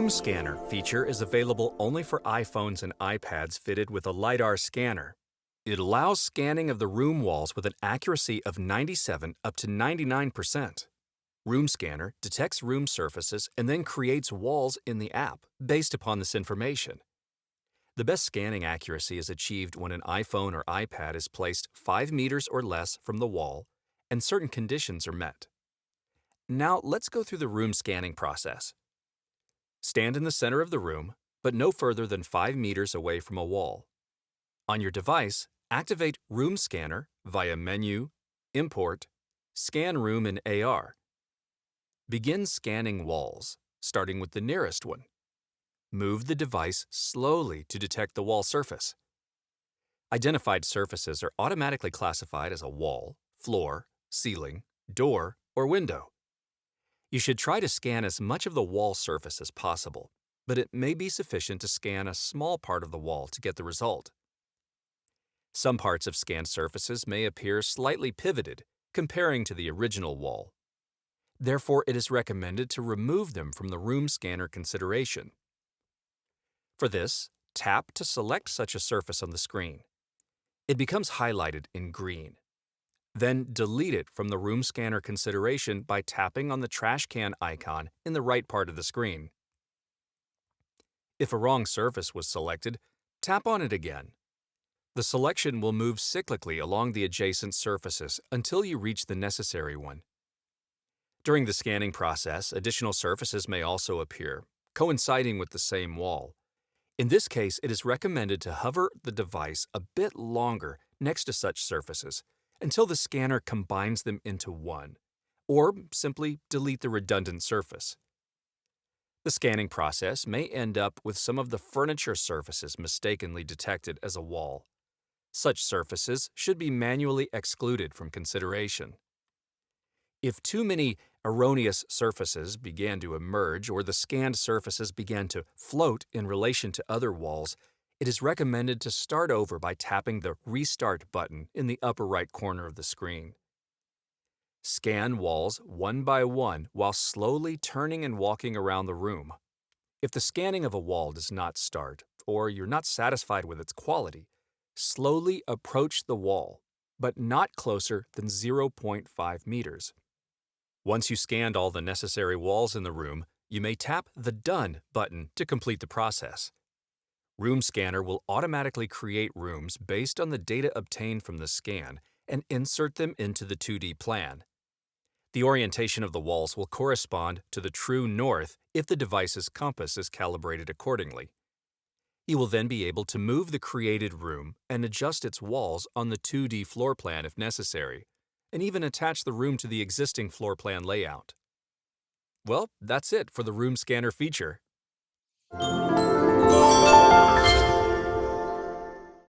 Room Scanner feature is available only for iPhones and iPads fitted with a LiDAR scanner. It allows scanning of the room walls with an accuracy of 97 up to 99%. Room Scanner detects room surfaces and then creates walls in the app based upon this information. The best scanning accuracy is achieved when an iPhone or iPad is placed 5 meters or less from the wall and certain conditions are met. Now let's go through the room scanning process. Stand in the center of the room, but no further than 5 meters away from a wall. On your device, activate Room Scanner via Menu, Import, Scan Room in AR. Begin scanning walls, starting with the nearest one. Move the device slowly to detect the wall surface. Identified surfaces are automatically classified as a wall, floor, ceiling, door, or window. You should try to scan as much of the wall surface as possible, but it may be sufficient to scan a small part of the wall to get the result. Some parts of scanned surfaces may appear slightly pivoted, comparing to the original wall. Therefore, it is recommended to remove them from the room scanner consideration. For this, tap to select such a surface on the screen. It becomes highlighted in green. Then delete it from the room scanner consideration by tapping on the trash can icon in the right part of the screen. If a wrong surface was selected, tap on it again. The selection will move cyclically along the adjacent surfaces until you reach the necessary one. During the scanning process, additional surfaces may also appear, coinciding with the same wall. In this case, it is recommended to hover the device a bit longer next to such surfaces until the scanner combines them into one, or simply delete the redundant surface. The scanning process may end up with some of the furniture surfaces mistakenly detected as a wall. Such surfaces should be manually excluded from consideration. If too many erroneous surfaces began to emerge or the scanned surfaces began to float in relation to other walls, it is recommended to start over by tapping the Restart button in the upper right corner of the screen. Scan walls one by one while slowly turning and walking around the room. If the scanning of a wall does not start, or you're not satisfied with its quality, slowly approach the wall, but not closer than 0.5 meters. Once you scanned all the necessary walls in the room, you may tap the Done button to complete the process. Room Scanner will automatically create rooms based on the data obtained from the scan and insert them into the 2D plan. The orientation of the walls will correspond to the true north if the device's compass is calibrated accordingly. You will then be able to move the created room and adjust its walls on the 2D floor plan if necessary, and even attach the room to the existing floor plan layout. Well, that's it for the Room Scanner feature.